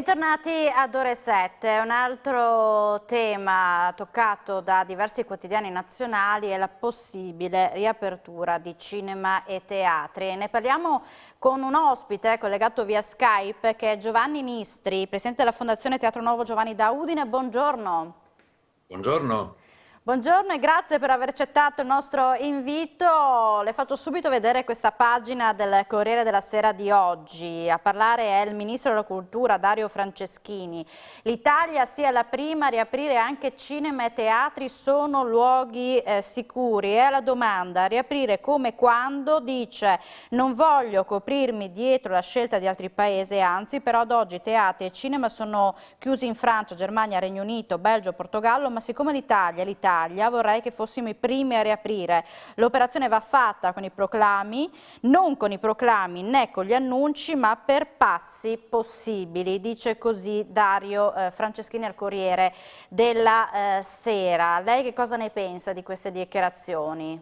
Bentornati ad Ore 7. Un altro tema toccato da diversi quotidiani nazionali è la possibile riapertura di cinema e teatri. Ne parliamo con un ospite collegato via Skype che è Giovanni Nistri, presidente della Fondazione Teatro Nuovo Giovanni da Udine. Buongiorno. Buongiorno. Buongiorno e grazie per aver accettato il nostro invito. Le faccio subito vedere questa pagina del Corriere della Sera di oggi. A parlare è il Ministro della Cultura Dario Franceschini. L'Italia sia la prima a riaprire anche cinema e teatri, sono luoghi sicuri. E alla domanda riaprire come e quando dice: non voglio coprirmi dietro la scelta di altri paesi, anzi però ad oggi teatri e cinema sono chiusi in Francia, Germania, Regno Unito, Belgio, Portogallo, ma siccome l'Italia vorrei che fossimo i primi a riaprire. L'operazione va fatta con i proclami, non con i proclami né con gli annunci, ma per passi possibili, dice così Dario Franceschini al Corriere della Sera. Lei che cosa ne pensa di queste dichiarazioni?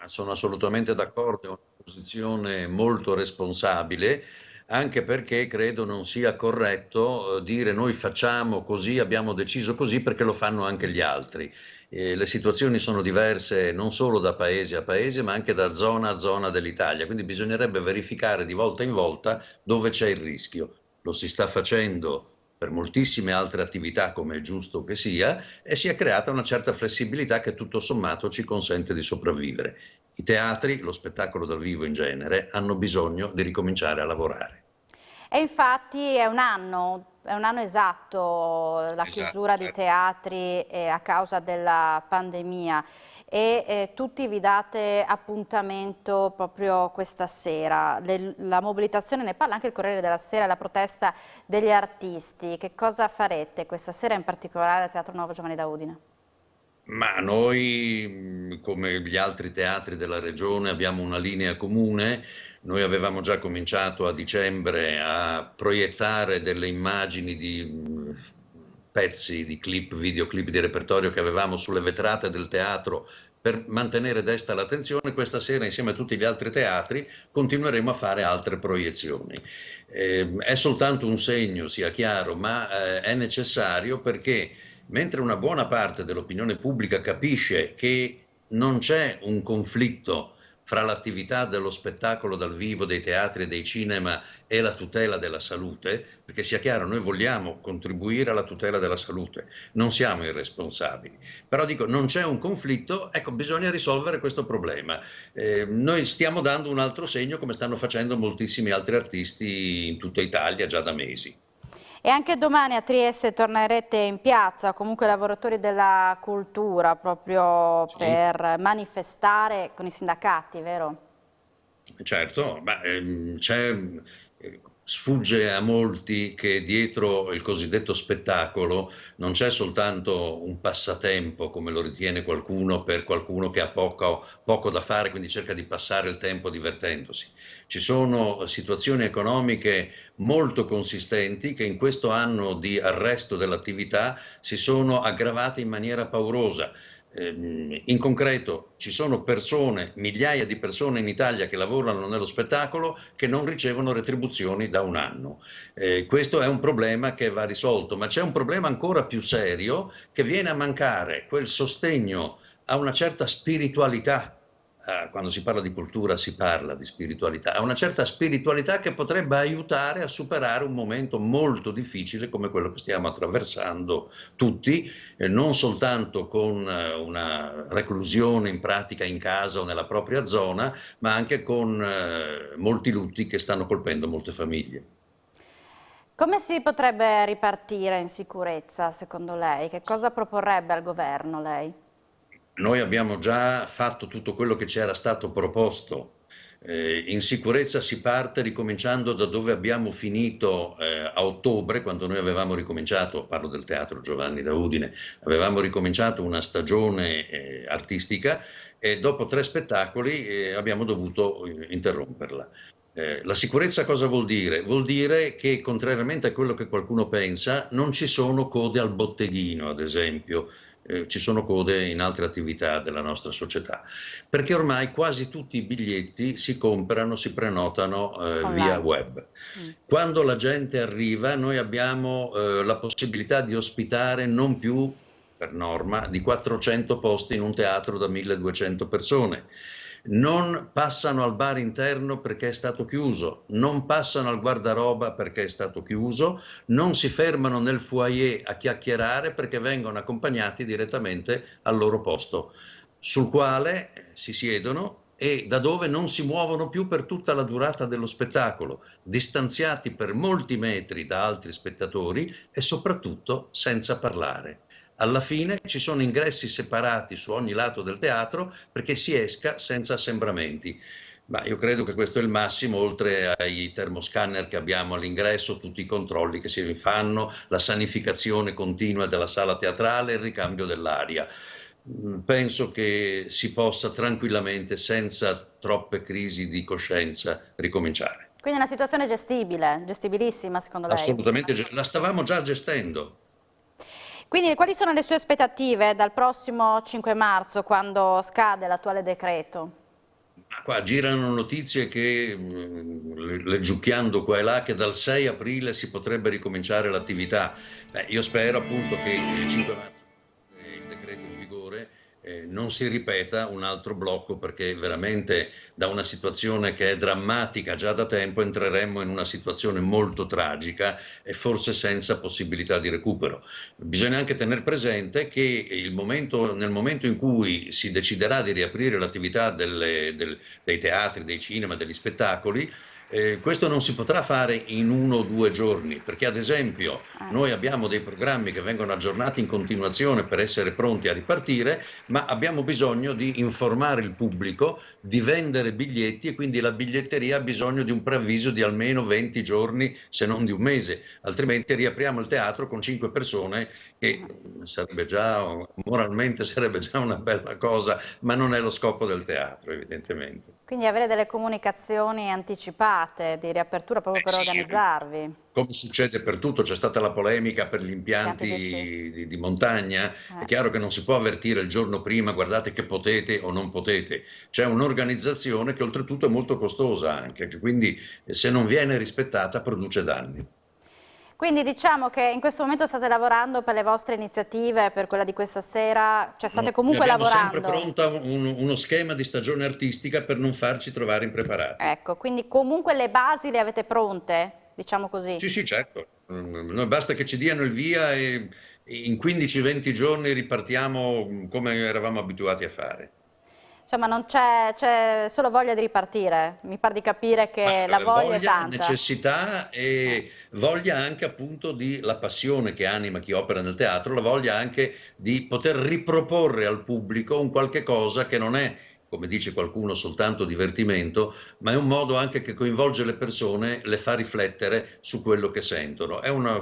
Sono assolutamente d'accordo, è una posizione molto responsabile, anche perché credo non sia corretto dire noi facciamo così, abbiamo deciso così, perché lo fanno anche gli altri. Le situazioni sono diverse non solo da paese a paese, ma anche da zona a zona dell'Italia, quindi bisognerebbe verificare di volta in volta dove c'è il rischio. Lo si sta facendo per moltissime altre attività, come è giusto che sia, e si è creata una certa flessibilità che tutto sommato ci consente di sopravvivere. I teatri, lo spettacolo dal vivo in genere, hanno bisogno di ricominciare a lavorare. E infatti è un anno esatto la chiusura di Certo. teatri a causa della pandemia e tutti vi date appuntamento proprio questa sera. La mobilitazione, ne parla anche il Corriere della Sera, la protesta degli artisti. Che cosa farete questa sera, in particolare al Teatro Nuovo Giovanni da Udine? Ma noi, come gli altri teatri della regione, abbiamo una linea comune. Noi avevamo già cominciato a dicembre a proiettare delle immagini di pezzi di clip, videoclip di repertorio che avevamo sulle vetrate del teatro per mantenere desta l'attenzione. Questa sera, insieme a tutti gli altri teatri, continueremo a fare altre proiezioni. È soltanto un segno, sia chiaro, ma è necessario, perché mentre una buona parte dell'opinione pubblica capisce che non c'è un conflitto fra l'attività dello spettacolo dal vivo, dei teatri e dei cinema e la tutela della salute, perché sia chiaro, noi vogliamo contribuire alla tutela della salute, non siamo irresponsabili. Però dico, non c'è un conflitto, ecco, bisogna risolvere questo problema. Noi stiamo dando un altro segno, come stanno facendo moltissimi altri artisti in tutta Italia già da mesi. E anche domani a Trieste tornerete in piazza, comunque lavoratori della cultura, proprio Sì. per manifestare con i sindacati, vero? Certo, ma sfugge a molti che dietro il cosiddetto spettacolo non c'è soltanto un passatempo, come lo ritiene qualcuno, per qualcuno che ha poco da fare, quindi cerca di passare il tempo divertendosi. Ci sono situazioni economiche molto consistenti che in questo anno di arresto dell'attività si sono aggravate in maniera paurosa. In concreto ci sono persone, migliaia di persone in Italia che lavorano nello spettacolo che non ricevono retribuzioni da un anno. Questo è un problema che va risolto, ma c'è un problema ancora più serio, che viene a mancare quel sostegno a una certa spiritualità. Quando si parla di cultura si parla di spiritualità, a una certa spiritualità che potrebbe aiutare a superare un momento molto difficile come quello che stiamo attraversando tutti, non soltanto con una reclusione in pratica in casa o nella propria zona, ma anche con molti lutti che stanno colpendo molte famiglie. Come si potrebbe ripartire in sicurezza, secondo lei? Che cosa proporrebbe al governo lei? Noi abbiamo già fatto tutto quello che ci era stato proposto. In sicurezza si parte ricominciando da dove abbiamo finito a ottobre, quando noi avevamo ricominciato, parlo del Teatro Giovanni da Udine, avevamo ricominciato una stagione artistica e dopo 3 spettacoli abbiamo dovuto interromperla. La sicurezza cosa vuol dire? Vuol dire che, contrariamente a quello che qualcuno pensa, non ci sono code al botteghino, ad esempio. ci sono code in altre attività della nostra società, perché ormai quasi tutti i biglietti si comprano, si prenotano via web. Quando la gente arriva, noi abbiamo la possibilità di ospitare non più, per norma, di 400 posti in un teatro da 1200 persone. Non passano al bar interno perché è stato chiuso, non passano al guardaroba perché è stato chiuso, non si fermano nel foyer a chiacchierare perché vengono accompagnati direttamente al loro posto, sul quale si siedono e da dove non si muovono più per tutta la durata dello spettacolo, distanziati per molti metri da altri spettatori e soprattutto senza parlare. Alla fine ci sono ingressi separati su ogni lato del teatro perché si esca senza assembramenti. Ma io credo che questo è il massimo, oltre ai termoscanner che abbiamo all'ingresso, tutti i controlli che si fanno, la sanificazione continua della sala teatrale, il ricambio dell'aria. Penso che si possa tranquillamente, senza troppe crisi di coscienza, ricominciare. Quindi è una situazione gestibile, gestibilissima secondo lei? Assolutamente, la stavamo già gestendo. Quindi quali sono le sue aspettative dal prossimo 5 marzo, quando scade l'attuale decreto? Qua girano notizie che, leggiucchiando qua e là, che dal 6 aprile si potrebbe ricominciare l'attività. Io spero appunto che il 5 marzo il decreto in vigore non si ripeta un altro blocco, perché veramente da una situazione che è drammatica già da tempo entreremmo in una situazione molto tragica e forse senza possibilità di recupero. Bisogna anche tener presente che nel momento in cui si deciderà di riaprire l'attività dei teatri, dei cinema, degli spettacoli, questo non si potrà fare in 1 o 2 giorni, perché ad esempio noi abbiamo dei programmi che vengono aggiornati in continuazione per essere pronti a ripartire, ma abbiamo bisogno di informare il pubblico, di vendere biglietti, e quindi la biglietteria ha bisogno di un preavviso di almeno 20 giorni, se non di un mese, altrimenti riapriamo il teatro con 5 persone, che moralmente sarebbe già una bella cosa, ma non è lo scopo del teatro, evidentemente. Quindi avere delle comunicazioni anticipate di riapertura proprio per organizzarvi. Come succede per tutto, c'è stata la polemica per gli impianti di montagna, è chiaro che non si può avvertire il giorno prima, guardate che potete o non potete, c'è un'organizzazione che oltretutto è molto costosa anche, quindi se non viene rispettata produce danni. Quindi diciamo che in questo momento state lavorando per le vostre iniziative, per quella di questa sera, cioè state comunque lavorando. Abbiamo sempre pronta uno schema di stagione artistica per non farci trovare impreparati. Ecco, quindi comunque le basi le avete pronte, diciamo così? Sì, certo. Noi basta che ci diano il via e in 15-20 giorni ripartiamo come eravamo abituati a fare. Cioè, ma non c'è solo voglia di ripartire, mi pare di capire che la voglia è tanta. Necessità e voglia anche appunto la passione che anima chi opera nel teatro, la voglia anche di poter riproporre al pubblico un qualche cosa che non è, come dice qualcuno, soltanto divertimento, ma è un modo anche che coinvolge le persone, le fa riflettere su quello che sentono. È una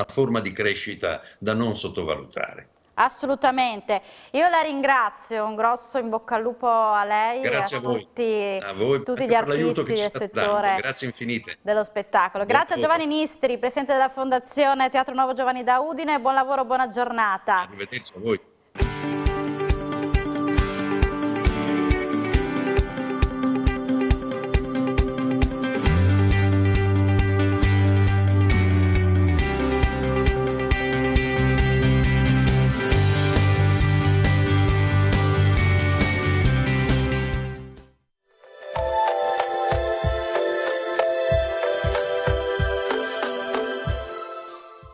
forma di crescita da non sottovalutare. Assolutamente, io la ringrazio, un grosso in bocca al lupo a lei e Grazie a tutti gli artisti del settore Grazie infinite. dello spettacolo. Grazie a Giovanni Nistri, presidente della Fondazione Teatro Nuovo Giovanni da Udine, buon lavoro, buona giornata. Arrivederci a voi.